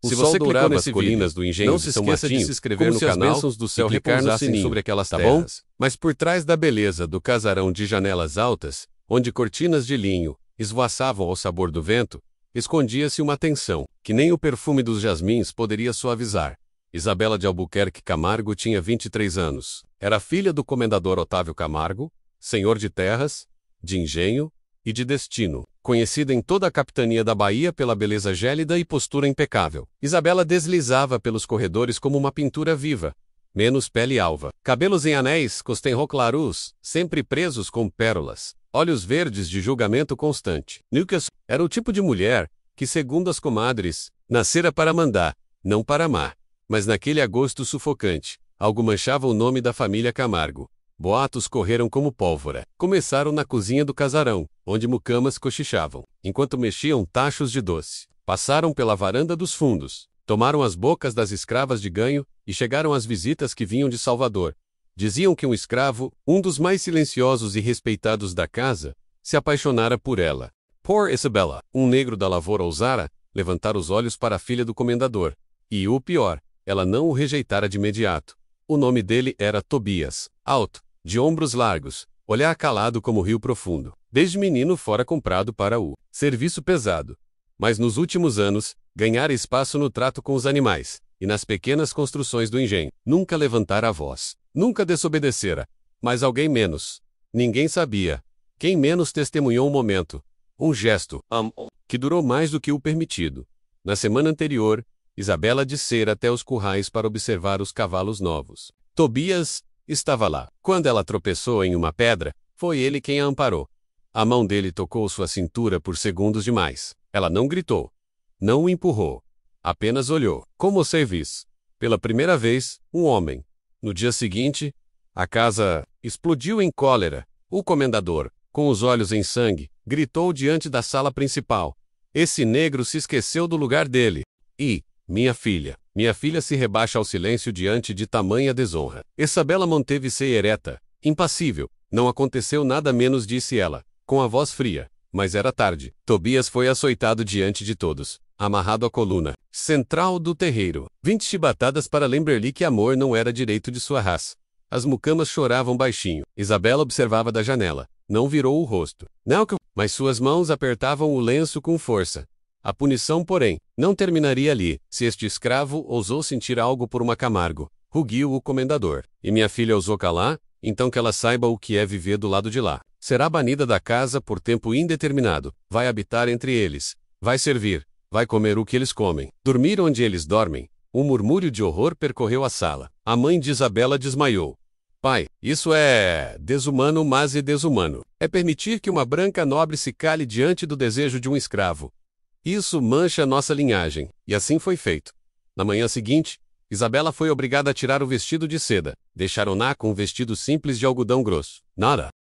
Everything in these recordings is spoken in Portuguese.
Se você dourava as colinas do engenho de São Martinho, de se inscrever no canal, as bênçãos do céu repousassem sobre aquelas terras. Mas por trás da beleza do casarão de janelas altas, onde cortinas de linho esvoaçavam ao sabor do vento, escondia-se uma tensão que nem o perfume dos jasmins poderia suavizar. Isabela de Albuquerque Camargo tinha 23 anos. Era filha do comendador Otávio Camargo, senhor de terras, de engenho e de destino, conhecida em toda a capitania da Bahia pela beleza gélida e postura impecável. Isabela deslizava pelos corredores como uma pintura viva, menos pele alva. Cabelos em anéis, costenro clarus, sempre presos com pérolas. Olhos verdes de julgamento constante. Newcastle era o tipo de mulher que, segundo as comadres, nascera para mandar, não para amar. Mas naquele agosto sufocante, algo manchava o nome da família Camargo. Boatos correram como pólvora. Começaram na cozinha do casarão, onde mucamas cochichavam, enquanto mexiam tachos de doce. Passaram pela varanda dos fundos, tomaram as bocas das escravas de ganho e chegaram às visitas que vinham de Salvador. Diziam que um escravo, um dos mais silenciosos e respeitados da casa, se apaixonara por ela. Poor Isabella, um negro da lavoura ousara levantar os olhos para a filha do comendador. E o pior, ela não o rejeitara de imediato. O nome dele era Tobias. Alto, de ombros largos, olhar calado como rio profundo. Desde menino fora comprado para o serviço pesado. Mas nos últimos anos, ganhara espaço no trato com os animais e nas pequenas construções do engenho. Nunca levantara a voz. Nunca desobedecera. Mas alguém menos. Ninguém sabia. Quem menos testemunhou um momento. Um gesto, que durou mais do que o permitido. Na semana anterior, Isabela descera até os currais para observar os cavalos novos. Tobias estava lá. Quando ela tropeçou em uma pedra, foi ele quem a amparou. A mão dele tocou sua cintura por segundos demais. Ela não gritou. Não o empurrou. Apenas olhou. Como serviço. Pela primeira vez, um homem. No dia seguinte, a casa explodiu em cólera. O comendador, com os olhos em sangue, gritou diante da sala principal. Esse negro se esqueceu do lugar dele. E, minha filha se rebaixa ao silêncio diante de tamanha desonra. Isabela manteve-se ereta, impassível. Não aconteceu nada menos, disse ela, com a voz fria. Mas era tarde. Tobias foi açoitado diante de todos, amarrado à coluna central do terreiro. 20 chibatadas para lembrar-lhe que amor não era direito de sua raça. As mucamas choravam baixinho. Isabela observava da janela. Não virou o rosto. Não, mas suas mãos apertavam o lenço com força. A punição, porém, não terminaria ali. Se este escravo ousou sentir algo por uma Camargo, rugiu o comendador, e minha filha ousou calar, então que ela saiba o que é viver do lado de lá. Será banida da casa por tempo indeterminado, vai habitar entre eles, vai servir, vai comer o que eles comem, dormir onde eles dormem. Um murmúrio de horror percorreu a sala. A mãe de Isabela desmaiou. Pai, isso é desumano, mas é desumano. É permitir que uma branca nobre se cale diante do desejo de um escravo. Isso mancha nossa linhagem, e assim foi feito. Na manhã seguinte, Isabela foi obrigada a tirar o vestido de seda. Deixaram-na com um vestido simples de algodão grosso. Nada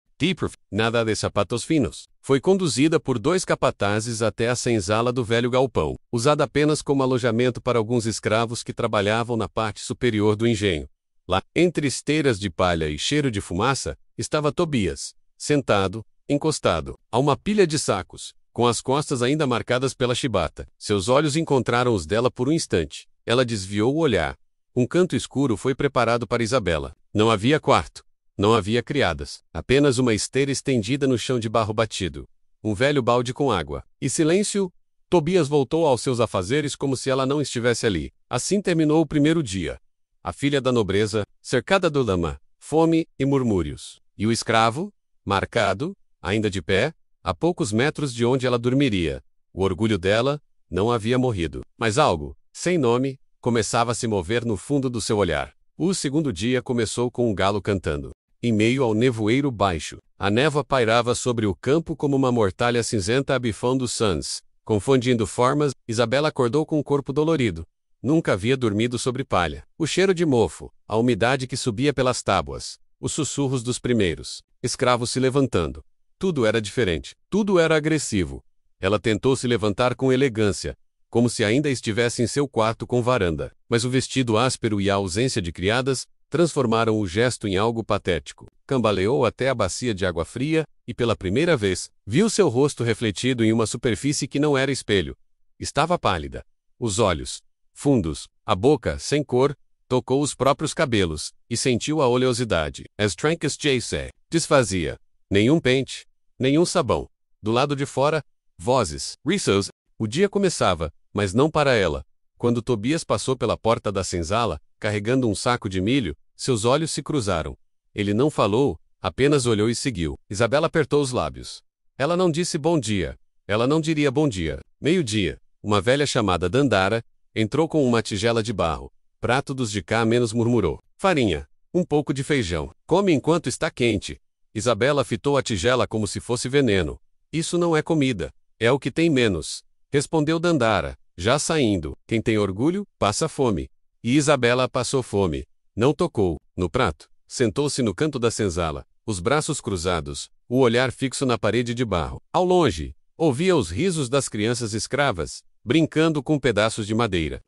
de sapatos finos. Foi conduzida por 2 capatazes até a senzala do velho galpão, usada apenas como alojamento para alguns escravos que trabalhavam na parte superior do engenho. Lá, entre esteiras de palha e cheiro de fumaça, estava Tobias, sentado, encostado, a uma pilha de sacos, com as costas ainda marcadas pela chibata. Seus olhos encontraram os dela por um instante. Ela desviou o olhar. Um canto escuro foi preparado para Isabela. Não havia quarto. Não havia criadas. Apenas uma esteira estendida no chão de barro batido. Um velho balde com água. E silêncio. Tobias voltou aos seus afazeres como se ela não estivesse ali. Assim terminou o primeiro dia. A filha da nobreza, cercada do lama, fome e murmúrios. E o escravo, marcado, ainda de pé, a poucos metros de onde ela dormiria. O orgulho dela não havia morrido. Mas algo, sem nome, começava a se mover no fundo do seu olhar. O segundo dia começou com um galo cantando. Em meio ao nevoeiro baixo, a névoa pairava sobre o campo como uma mortalha cinzenta abifando os suns. Confundindo formas, Isabela acordou com o corpo dolorido. Nunca havia dormido sobre palha. O cheiro de mofo, a umidade que subia pelas tábuas, os sussurros dos primeiros escravos se levantando. Tudo era diferente. Tudo era agressivo. Ela tentou se levantar com elegância, como se ainda estivesse em seu quarto com varanda. Mas o vestido áspero e a ausência de criadas transformaram o gesto em algo patético. Cambaleou até a bacia de água fria e, pela primeira vez, viu seu rosto refletido em uma superfície que não era espelho. Estava pálida. Os olhos, fundos, a boca, sem cor, tocou os próprios cabelos, e sentiu a oleosidade. As trancas J.C. desfazia. Nenhum pente, nenhum sabão. Do lado de fora, vozes. Rissos. O dia começava, mas não para ela. Quando Tobias passou pela porta da senzala, carregando um saco de milho, seus olhos se cruzaram. Ele não falou, apenas olhou e seguiu. Isabela apertou os lábios. Ela não disse bom dia. Ela não diria bom dia. Meio-dia, uma velha chamada Dandara entrou com uma tigela de barro. Prato dos de cá menos murmurou. Farinha. Um pouco de feijão. Come enquanto está quente. Isabela fitou a tigela como se fosse veneno. Isso não é comida. É o que tem menos. Respondeu Dandara, já saindo. Quem tem orgulho, passa fome. E Isabela passou fome. Não tocou no prato. Sentou-se no canto da senzala, os braços cruzados, o olhar fixo na parede de barro. Ao longe, ouvia os risos das crianças escravas, brincando com pedaços de madeira.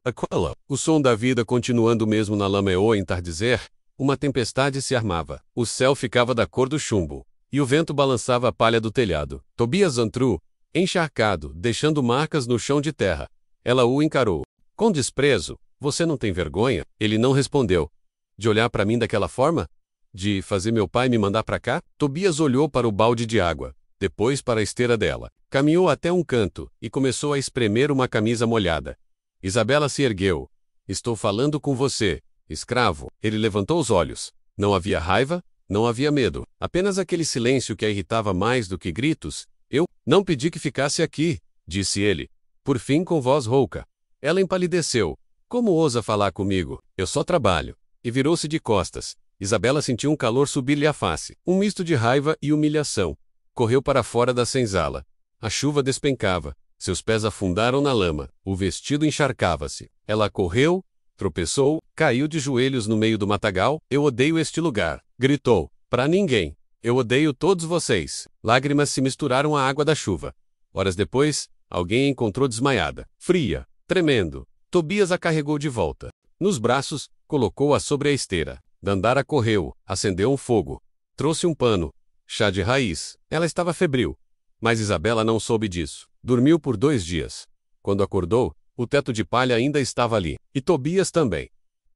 O som da vida continuando mesmo na lama e ao entardecer, uma tempestade se armava. O céu ficava da cor do chumbo, e o vento balançava a palha do telhado. Tobias entrou, encharcado, deixando marcas no chão de terra. Ela o encarou. Com desprezo. Você não tem vergonha? Ele não respondeu. De olhar para mim daquela forma? De fazer meu pai me mandar para cá? Tobias olhou para o balde de água, depois para a esteira dela. Caminhou até um canto e começou a espremer uma camisa molhada. Isabela se ergueu. Estou falando com você, escravo. Ele levantou os olhos. Não havia raiva, não havia medo. Apenas aquele silêncio que a irritava mais do que gritos. Eu não pedi que ficasse aqui, disse ele. Por fim, com voz rouca. Ela empalideceu. Como ousa falar comigo? Eu só trabalho. E virou-se de costas. Isabela sentiu um calor subir-lhe à face. Um misto de raiva e humilhação. Correu para fora da senzala. A chuva despencava. Seus pés afundaram na lama. O vestido encharcava-se. Ela correu, tropeçou, caiu de joelhos no meio do matagal. Eu odeio este lugar. Gritou. Para ninguém. Eu odeio todos vocês. Lágrimas se misturaram à água da chuva. Horas depois, alguém a encontrou desmaiada. Fria. Tremendo. Tobias a carregou de volta. Nos braços, colocou-a sobre a esteira. Dandara correu, acendeu um fogo. Trouxe um pano. Chá de raiz. Ela estava febril. Mas Isabela não soube disso. Dormiu por 2 dias. Quando acordou, o teto de palha ainda estava ali. E Tobias também.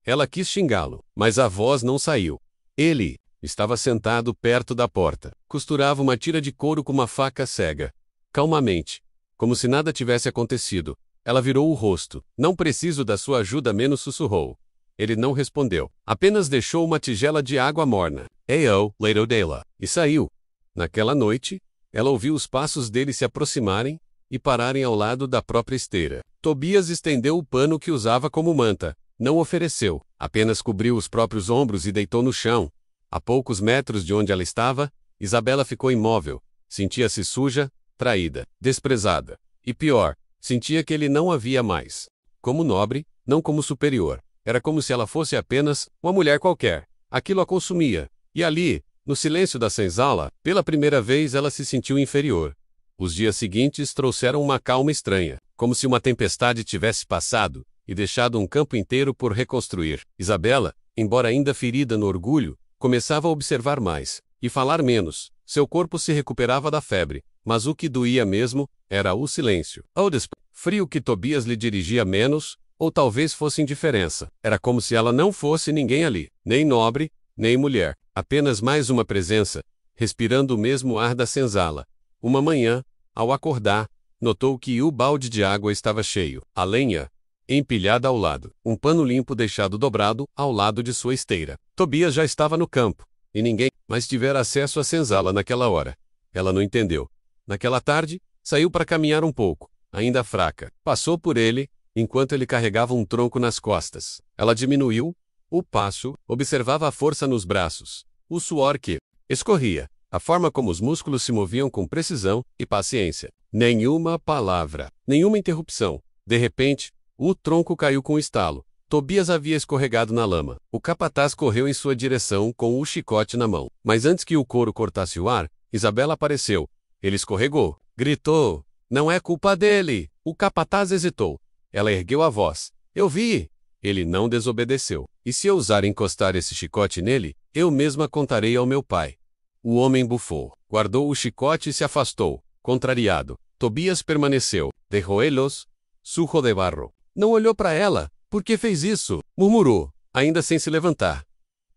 Ela quis xingá-lo, mas a voz não saiu. Ele estava sentado perto da porta. Costurava uma tira de couro com uma faca cega. Calmamente. Como se nada tivesse acontecido. Ela virou o rosto. Não preciso da sua ajuda, menos sussurrou. Ele não respondeu. Apenas deixou uma tigela de água morna. Eu, Leito dela. E saiu. Naquela noite, ela ouviu os passos dele se aproximarem e pararem ao lado da própria esteira. Tobias estendeu o pano que usava como manta. Não ofereceu. Apenas cobriu os próprios ombros e deitou no chão. A poucos metros de onde ela estava, Isabela ficou imóvel. Sentia-se suja, traída, desprezada. E pior, sentia que ele não a via mais. Como nobre, não como superior. Era como se ela fosse apenas uma mulher qualquer. Aquilo a consumia. E ali, no silêncio da senzala, pela primeira vez ela se sentiu inferior. Os dias seguintes trouxeram uma calma estranha, como se uma tempestade tivesse passado e deixado um campo inteiro por reconstruir. Isabela, embora ainda ferida no orgulho, começava a observar mais e falar menos. Seu corpo se recuperava da febre, mas o que doía mesmo era o silêncio. Ao frio que Tobias lhe dirigia menos, ou talvez fosse indiferença. Era como se ela não fosse ninguém ali, nem nobre, nem mulher, apenas mais uma presença, respirando o mesmo ar da senzala. Uma manhã, ao acordar, notou que o balde de água estava cheio, a lenha empilhada ao lado, um pano limpo deixado dobrado ao lado de sua esteira. Tobias já estava no campo, e ninguém mais tivera acesso à senzala naquela hora. Ela não entendeu. Naquela tarde, saiu para caminhar um pouco, ainda fraca. Passou por ele, enquanto ele carregava um tronco nas costas. Ela diminuiu o passo, observava a força nos braços, o suor que escorria, a forma como os músculos se moviam com precisão e paciência. Nenhuma palavra, nenhuma interrupção. De repente, o tronco caiu com um estalo. Tobias havia escorregado na lama. O capataz correu em sua direção com o chicote na mão. Mas antes que o couro cortasse o ar, Isabela apareceu. Ele escorregou. Gritou. Não é culpa dele. O capataz hesitou. Ela ergueu a voz. Eu vi. Ele não desobedeceu. E se eu ousar encostar esse chicote nele, eu mesma contarei ao meu pai. O homem bufou. Guardou o chicote e se afastou. Contrariado. Tobias permaneceu. De joelhos, sujo de barro. Não olhou para ela, Por que fez isso? Murmurou, ainda sem se levantar.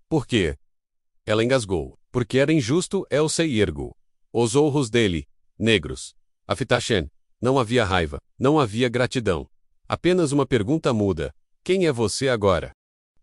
Por quê? Ela engasgou. Porque era injusto, eu sei ergo. Os olhos dele, negros. Afitachen. Não havia raiva, não havia gratidão. Apenas uma pergunta muda. Quem é você agora?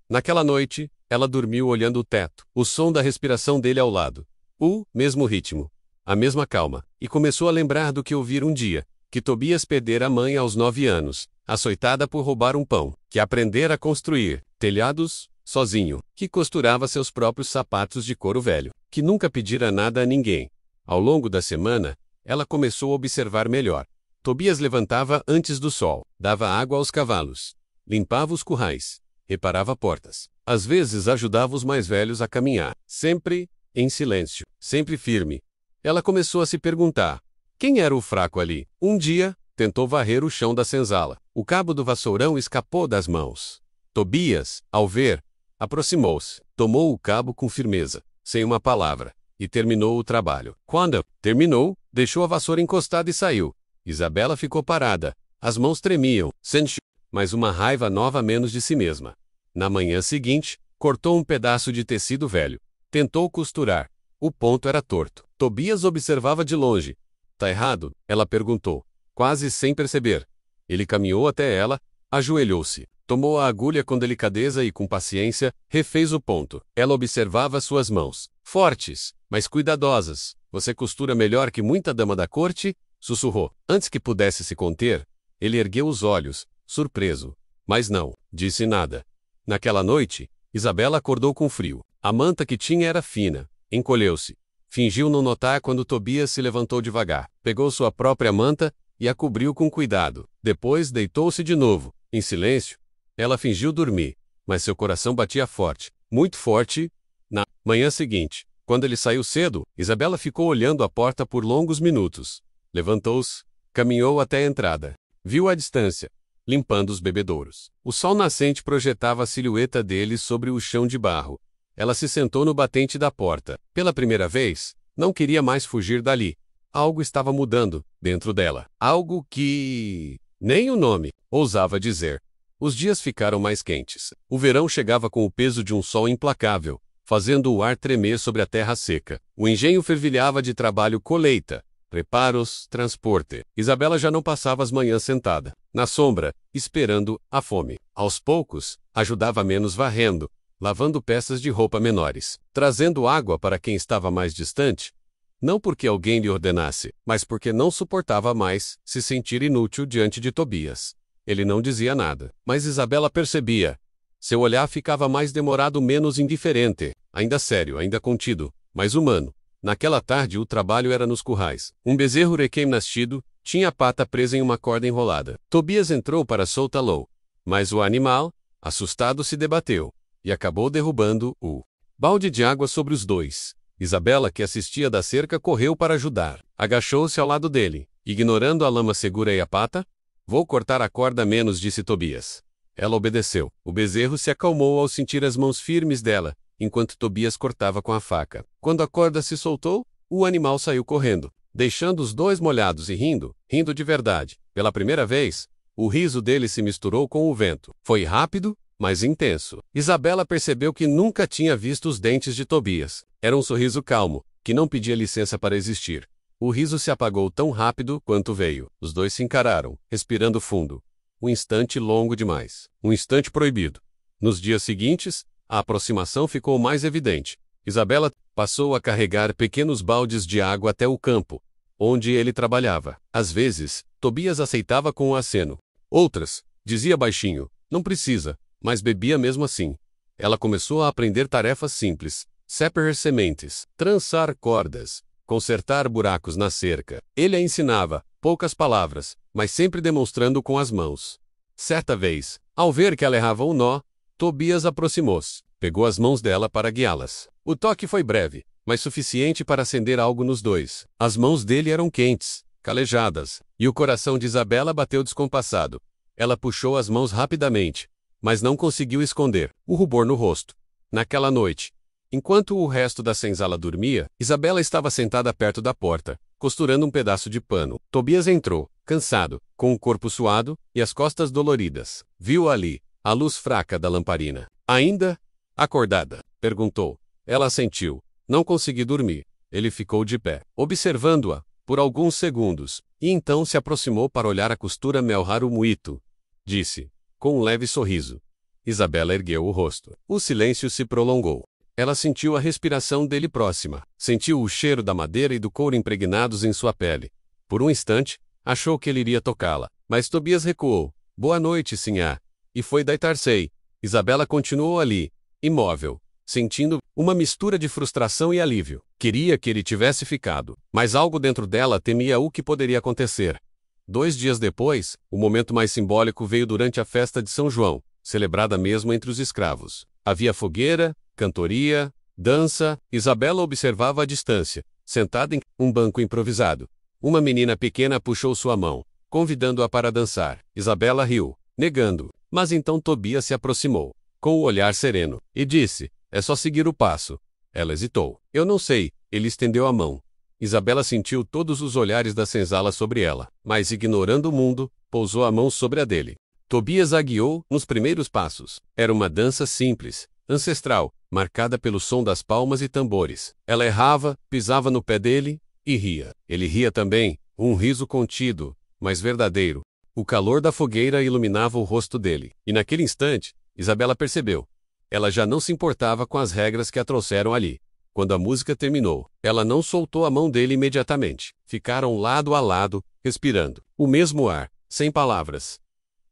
Naquela noite, ela dormiu olhando o teto, o som da respiração dele ao lado. O mesmo ritmo. A mesma calma. E começou a lembrar do que ouvira um dia. Que Tobias perdera a mãe aos 9 anos, açoitada por roubar um pão. Que aprendera a construir telhados, sozinho. Que costurava seus próprios sapatos de couro velho. Que nunca pedira nada a ninguém. Ao longo da semana, ela começou a observar melhor. Tobias levantava antes do sol, dava água aos cavalos, limpava os currais, reparava portas. Às vezes ajudava os mais velhos a caminhar, sempre em silêncio, sempre firme. Ela começou a se perguntar: quem era o fraco ali? Um dia, tentou varrer o chão da senzala. O cabo do vassourão escapou das mãos. Tobias, ao ver, aproximou-se, tomou o cabo com firmeza, sem uma palavra, e terminou o trabalho. Quando terminou, deixou a vassoura encostada e saiu. Isabela ficou parada. As mãos tremiam, sentiu, mas uma raiva nova menos de si mesma. Na manhã seguinte, cortou um pedaço de tecido velho. Tentou costurar. O ponto era torto. Tobias observava de longe. Tá errado? Ela perguntou, quase sem perceber. Ele caminhou até ela, ajoelhou-se, tomou a agulha com delicadeza e com paciência, refez o ponto. Ela observava suas mãos, fortes, mas cuidadosas. Você costura melhor que muita dama da corte? Sussurrou. Antes que pudesse se conter, ele ergueu os olhos, surpreso. Mas não disse nada. Naquela noite, Isabela acordou com frio. A manta que tinha era fina. Encolheu-se. Fingiu não notar quando Tobias se levantou devagar. Pegou sua própria manta e a cobriu com cuidado. Depois deitou-se de novo. Em silêncio, ela fingiu dormir, mas seu coração batia forte, muito forte. Na manhã seguinte, quando ele saiu cedo, Isabela ficou olhando a porta por longos minutos. Levantou-se, caminhou até a entrada. Viu à distância, limpando os bebedouros. O sol nascente projetava a silhueta dele sobre o chão de barro. Ela se sentou no batente da porta. Pela primeira vez, não queria mais fugir dali. Algo estava mudando dentro dela. Algo que nem o nome ousava dizer. Os dias ficaram mais quentes. O verão chegava com o peso de um sol implacável, fazendo o ar tremer sobre a terra seca. O engenho fervilhava de trabalho colheita, reparos, transporte. Isabela já não passava as manhãs sentada, na sombra, esperando a fome. Aos poucos, ajudava menos varrendo, lavando peças de roupa menores, trazendo água para quem estava mais distante, não porque alguém lhe ordenasse, mas porque não suportava mais se sentir inútil diante de Tobias. Ele não dizia nada, mas Isabela percebia. Seu olhar ficava mais demorado, menos indiferente, ainda sério, ainda contido, mais humano. Naquela tarde o trabalho era nos currais. Um bezerro recém-nascido tinha a pata presa em uma corda enrolada. Tobias entrou para soltá-lo, mas o animal, assustado, se debateu e acabou derrubando o balde de água sobre os dois. Isabela, que assistia da cerca, correu para ajudar. Agachou-se ao lado dele, ignorando a lama segura e a pata. Vou cortar a corda menos, disse Tobias. Ela obedeceu. O bezerro se acalmou ao sentir as mãos firmes dela, enquanto Tobias cortava com a faca. Quando a corda se soltou, o animal saiu correndo, deixando os dois molhados e rindo de verdade. Pela primeira vez, o riso dele se misturou com o vento. Foi rápido, mas intenso. Isabela percebeu que nunca tinha visto os dentes de Tobias. Era um sorriso calmo, que não pedia licença para existir. O riso se apagou tão rápido quanto veio. Os dois se encararam, respirando fundo. Um instante longo demais. Um instante proibido. Nos dias seguintes, a aproximação ficou mais evidente. Isabela passou a carregar pequenos baldes de água até o campo, onde ele trabalhava. Às vezes, Tobias aceitava com um aceno. Outras, dizia baixinho, não precisa, mas bebia mesmo assim. Ela começou a aprender tarefas simples: separar sementes, trançar cordas, consertar buracos na cerca. Ele a ensinava, poucas palavras, mas sempre demonstrando com as mãos. Certa vez, ao ver que ela errava um nó, Tobias aproximou-se, pegou as mãos dela para guiá-las. O toque foi breve, mas suficiente para acender algo nos dois. As mãos dele eram quentes, calejadas, e o coração de Isabela bateu descompassado. Ela puxou as mãos rapidamente, mas não conseguiu esconder o rubor no rosto. Naquela noite, enquanto o resto da senzala dormia, Isabela estava sentada perto da porta, costurando um pedaço de pano. Tobias entrou, cansado, com o corpo suado e as costas doloridas. Viu ali, a luz fraca da lamparina. Ainda? Acordada? Perguntou. Ela assentiu. Não consegui dormir. Ele ficou de pé, observando-a, por alguns segundos, e então se aproximou para olhar a costura melharu muito. Disse, com um leve sorriso. Isabela ergueu o rosto. O silêncio se prolongou. Ela sentiu a respiração dele próxima. Sentiu o cheiro da madeira e do couro impregnados em sua pele. Por um instante, achou que ele iria tocá-la. Mas Tobias recuou. Boa noite, sinhá. E foi deitar-se. Isabela continuou ali, imóvel, sentindo uma mistura de frustração e alívio. Queria que ele tivesse ficado, mas algo dentro dela temia o que poderia acontecer. 2 dias depois, o momento mais simbólico veio durante a festa de São João, celebrada mesmo entre os escravos. Havia fogueira, cantoria, dança. Isabela observava à distância, sentada em um banco improvisado. Uma menina pequena puxou sua mão, convidando-a para dançar. Isabela riu, negando, mas então Tobias se aproximou, com o olhar sereno, e disse, é só seguir o passo. Ela hesitou. Eu não sei. Ele estendeu a mão. Isabela sentiu todos os olhares da senzala sobre ela, mas ignorando o mundo, pousou a mão sobre a dele. Tobias a guiou nos primeiros passos. Era uma dança simples, ancestral, marcada pelo som das palmas e tambores. Ela errava, pisava no pé dele, e ria. Ele ria também, um riso contido, mas verdadeiro. O calor da fogueira iluminava o rosto dele, e naquele instante, Isabela percebeu. Ela já não se importava com as regras que a trouxeram ali. Quando a música terminou, ela não soltou a mão dele imediatamente. Ficaram lado a lado, respirando o mesmo ar, sem palavras.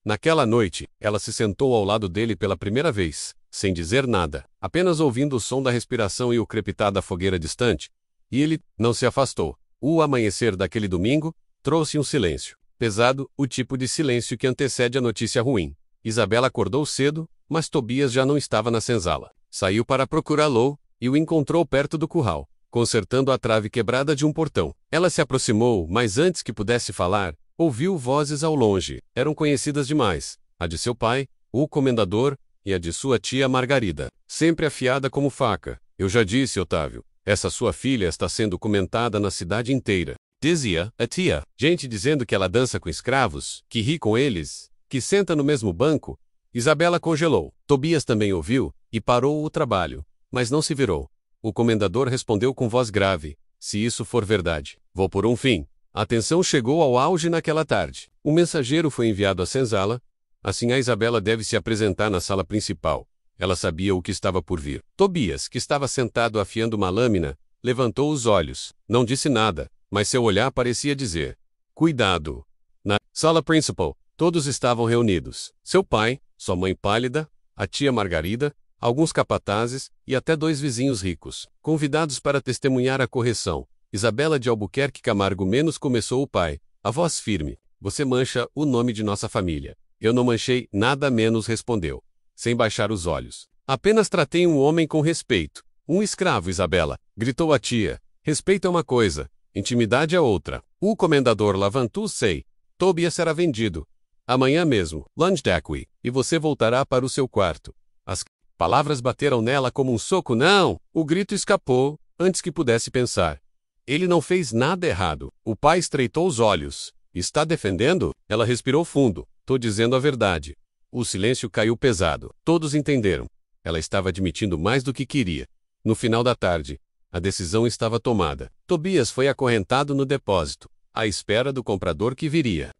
Naquela noite, ela se sentou ao lado dele pela primeira vez, sem dizer nada, apenas ouvindo o som da respiração e o crepitar da fogueira distante, e ele não se afastou. O amanhecer daquele domingo trouxe um silêncio, pesado, o tipo de silêncio que antecede a notícia ruim. Isabela acordou cedo, mas Tobias já não estava na senzala. Saiu para procurá-lo, e o encontrou perto do curral, consertando a trave quebrada de um portão. Ela se aproximou, mas antes que pudesse falar, ouviu vozes ao longe. Eram conhecidas demais, a de seu pai, o comendador, e a de sua tia Margarida, sempre afiada como faca. Eu já disse, Otávio, essa sua filha está sendo comentada na cidade inteira. Dizia a tia. Gente dizendo que ela dança com escravos, que ri com eles, que senta no mesmo banco. Isabela congelou. Tobias também ouviu, e parou o trabalho, mas não se virou. O comendador respondeu com voz grave, se isso for verdade, vou por um fim. A tensão chegou ao auge naquela tarde. Um mensageiro foi enviado à senzala, assim a Isabela deve se apresentar na sala principal. Ela sabia o que estava por vir. Tobias, que estava sentado afiando uma lâmina, levantou os olhos. Não disse nada, mas seu olhar parecia dizer, cuidado. Na sala principal, todos estavam reunidos. Seu pai, sua mãe pálida, a tia Margarida, alguns capatazes e até 2 vizinhos ricos, convidados para testemunhar a correção. Isabela de Albuquerque Camargo menos começou o pai, a voz firme. Você mancha o nome de nossa família. Eu não manchei, nada menos respondeu, sem baixar os olhos. Apenas tratei um homem com respeito. Um escravo, Isabela, gritou a tia. Respeito é uma coisa, intimidade é outra. O comendador levantou-se. Tobias será vendido. Amanhã mesmo, Landsdaqui, e você voltará para o seu quarto. As palavras bateram nela como um soco. Não! O grito escapou, antes que pudesse pensar. Ele não fez nada errado. O pai estreitou os olhos. Está defendendo? Ela respirou fundo. Tô dizendo a verdade. O silêncio caiu pesado. Todos entenderam. Ela estava admitindo mais do que queria. No final da tarde, a decisão estava tomada. Tobias foi acorrentado no depósito, à espera do comprador que viria.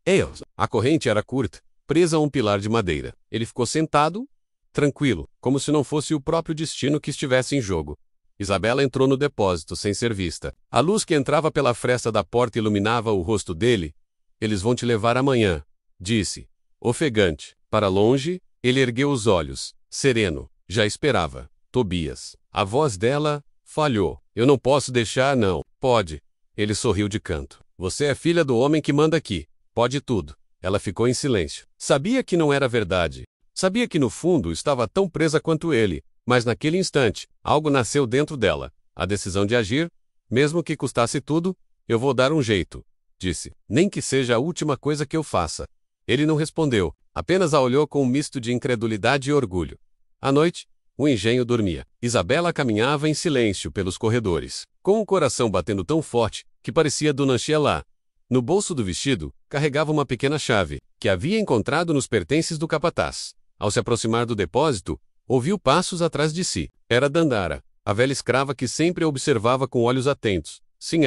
A corrente era curta, presa a um pilar de madeira. Ele ficou sentado, tranquilo, como se não fosse o próprio destino que estivesse em jogo. Isabela entrou no depósito sem ser vista. A luz que entrava pela fresta da porta iluminava o rosto dele. Eles vão te levar amanhã, disse, ofegante. Para longe, ele ergueu os olhos, sereno, já esperava. Tobias. A voz dela falhou. Eu não posso deixar, não. Pode. Ele sorriu de canto. Você é filha do homem que manda aqui. Pode tudo. Ela ficou em silêncio. Sabia que não era verdade. Sabia que no fundo estava tão presa quanto ele. Mas naquele instante, algo nasceu dentro dela. A decisão de agir, mesmo que custasse tudo, eu vou dar um jeito, disse. Nem que seja a última coisa que eu faça. Ele não respondeu, apenas a olhou com um misto de incredulidade e orgulho. À noite, o engenho dormia. Isabela caminhava em silêncio pelos corredores, com o coração batendo tão forte que parecia Dunanchia lá. No bolso do vestido, carregava uma pequena chave, que havia encontrado nos pertences do capataz. Ao se aproximar do depósito, ouviu passos atrás de si. Era Dandara, a velha escrava que sempre a observava com olhos atentos. Sim,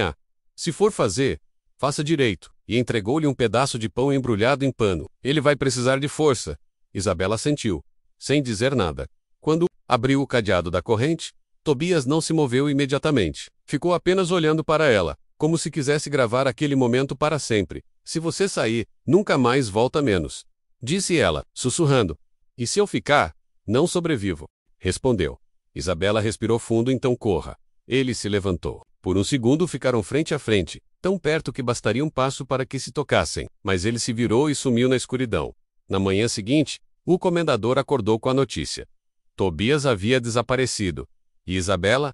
se for fazer, faça direito. E entregou-lhe um pedaço de pão embrulhado em pano. Ele vai precisar de força. Isabela assentiu, sem dizer nada. Quando abriu o cadeado da corrente, Tobias não se moveu imediatamente. Ficou apenas olhando para ela, como se quisesse gravar aquele momento para sempre. Se você sair, nunca mais volta menos. Disse ela, sussurrando. E se eu ficar, não sobrevivo. Respondeu. Isabela respirou fundo, então corra. Ele se levantou. Por um segundo ficaram frente a frente, tão perto que bastaria um passo para que se tocassem, mas ele se virou e sumiu na escuridão. Na manhã seguinte, o comendador acordou com a notícia. Tobias havia desaparecido. E Isabela,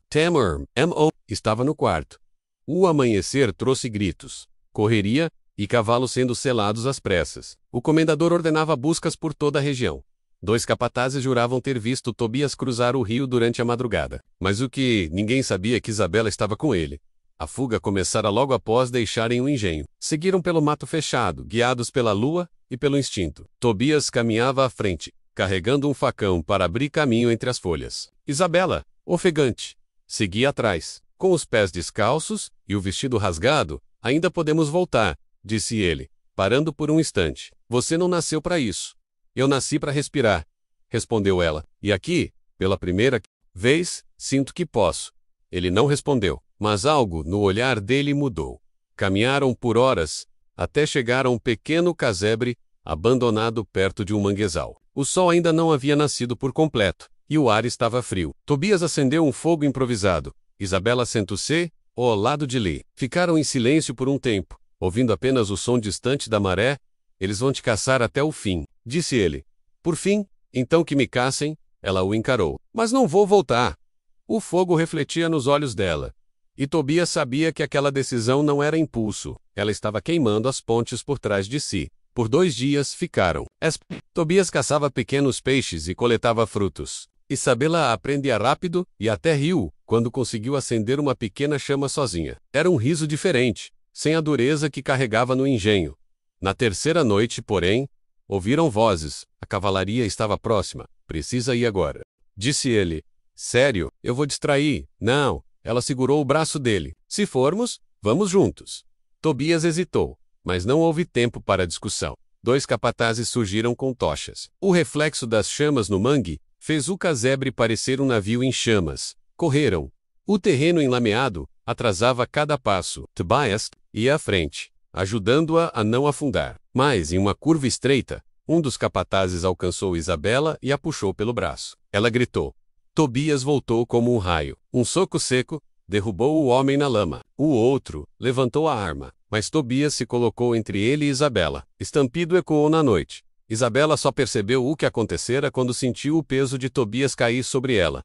estava no quarto. O amanhecer trouxe gritos, correria e cavalos sendo selados às pressas. O comendador ordenava buscas por toda a região. 2 capatazes juravam ter visto Tobias cruzar o rio durante a madrugada. Mas o que ninguém sabia é que Isabela estava com ele. A fuga começara logo após deixarem o engenho. Seguiram pelo mato fechado, guiados pela lua e pelo instinto. Tobias caminhava à frente, carregando um facão para abrir caminho entre as folhas. Isabela, ofegante, seguia atrás. Com os pés descalços e o vestido rasgado, ainda podemos voltar, disse ele, parando por um instante. Você não nasceu para isso. Eu nasci para respirar, respondeu ela. E aqui, pela primeira vez, sinto que posso. Ele não respondeu, mas algo no olhar dele mudou. Caminharam por horas, até chegar a um pequeno casebre, abandonado perto de um manguezal. O sol ainda não havia nascido por completo, e o ar estava frio. Tobias acendeu um fogo improvisado. Isabela sentou-se ao lado de Lee. Ficaram em silêncio por um tempo, ouvindo apenas o som distante da maré. Eles vão te caçar até o fim, disse ele. Por fim, então que me caçem, ela o encarou. Mas não vou voltar. O fogo refletia nos olhos dela. E Tobias sabia que aquela decisão não era impulso. Ela estava queimando as pontes por trás de si. Por 2 dias ficaram. Tobias caçava pequenos peixes e coletava frutos. Isabela aprendia rápido e até riu quando conseguiu acender uma pequena chama sozinha. Era um riso diferente, sem a dureza que carregava no engenho. Na terceira noite, porém, ouviram vozes. A cavalaria estava próxima. Precisa ir agora, disse ele. Sério, eu vou distrair. Não. Ela segurou o braço dele. Se formos, vamos juntos. Tobias hesitou, mas não houve tempo para discussão. 2 capatazes surgiram com tochas. O reflexo das chamas no mangue fez o casebre parecer um navio em chamas. Correram. O terreno enlameado atrasava cada passo. Tobias ia à frente, ajudando-a a não afundar. Mas, em uma curva estreita, um dos capatazes alcançou Isabela e a puxou pelo braço. Ela gritou. Tobias voltou como um raio. Um soco seco derrubou o homem na lama. O outro levantou a arma, mas Tobias se colocou entre ele e Isabela. Estampido ecoou na noite. Isabela só percebeu o que acontecera quando sentiu o peso de Tobias cair sobre ela.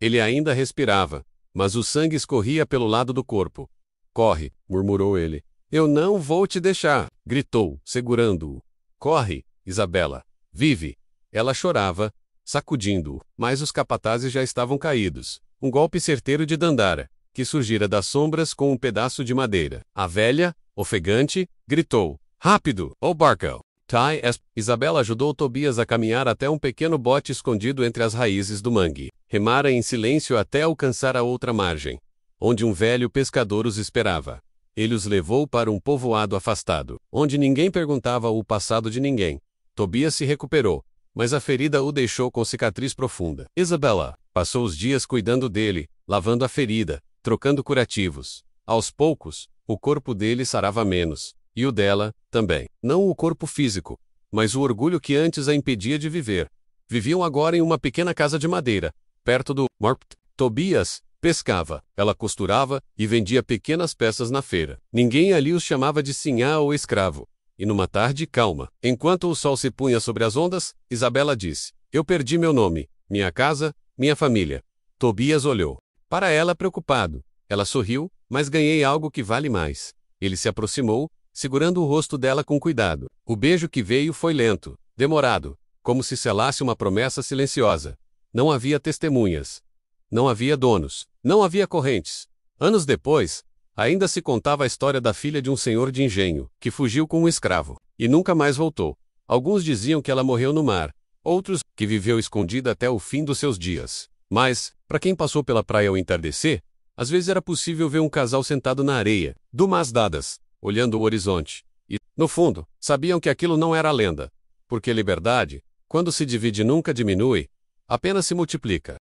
Ele ainda respirava, mas o sangue escorria pelo lado do corpo. Corre, murmurou ele. Eu não vou te deixar, gritou, segurando-o. Corre, Isabela. Vive. Ela chorava, sacudindo-o, mas os capatazes já estavam caídos. Um golpe certeiro de Dandara, que surgira das sombras com um pedaço de madeira. A velha, ofegante, gritou. Rápido, ô barco! Isabela ajudou Tobias a caminhar até um pequeno bote escondido entre as raízes do mangue. Remara em silêncio até alcançar a outra margem, onde um velho pescador os esperava. Ele os levou para um povoado afastado, onde ninguém perguntava o passado de ninguém. Tobias se recuperou, mas a ferida o deixou com cicatriz profunda. Isabela passou os dias cuidando dele, lavando a ferida, trocando curativos. Aos poucos, o corpo dele sarava menos. E o dela, também. Não o corpo físico, mas o orgulho que antes a impedia de viver. Viviam agora em uma pequena casa de madeira, perto do Marpt. Tobias pescava, ela costurava e vendia pequenas peças na feira. Ninguém ali os chamava de sinhá ou escravo. E numa tarde calma, enquanto o sol se punha sobre as ondas, Isabela disse: Eu perdi meu nome, minha casa, minha família. Tobias olhou para ela preocupado. Ela sorriu, mas ganhei algo que vale mais. Ele se aproximou, segurando o rosto dela com cuidado. O beijo que veio foi lento, demorado, como se selasse uma promessa silenciosa. Não havia testemunhas. Não havia donos. Não havia correntes. Anos depois, ainda se contava a história da filha de um senhor de engenho, que fugiu com um escravo, e nunca mais voltou. Alguns diziam que ela morreu no mar, Outros, que viveu escondida até o fim dos seus dias. Mas, para quem passou pela praia ao entardecer, às vezes era possível ver um casal sentado na areia, de mãos dadas, olhando o horizonte. E, no fundo, sabiam que aquilo não era lenda. Porque liberdade, quando se divide nunca diminui, apenas se multiplica.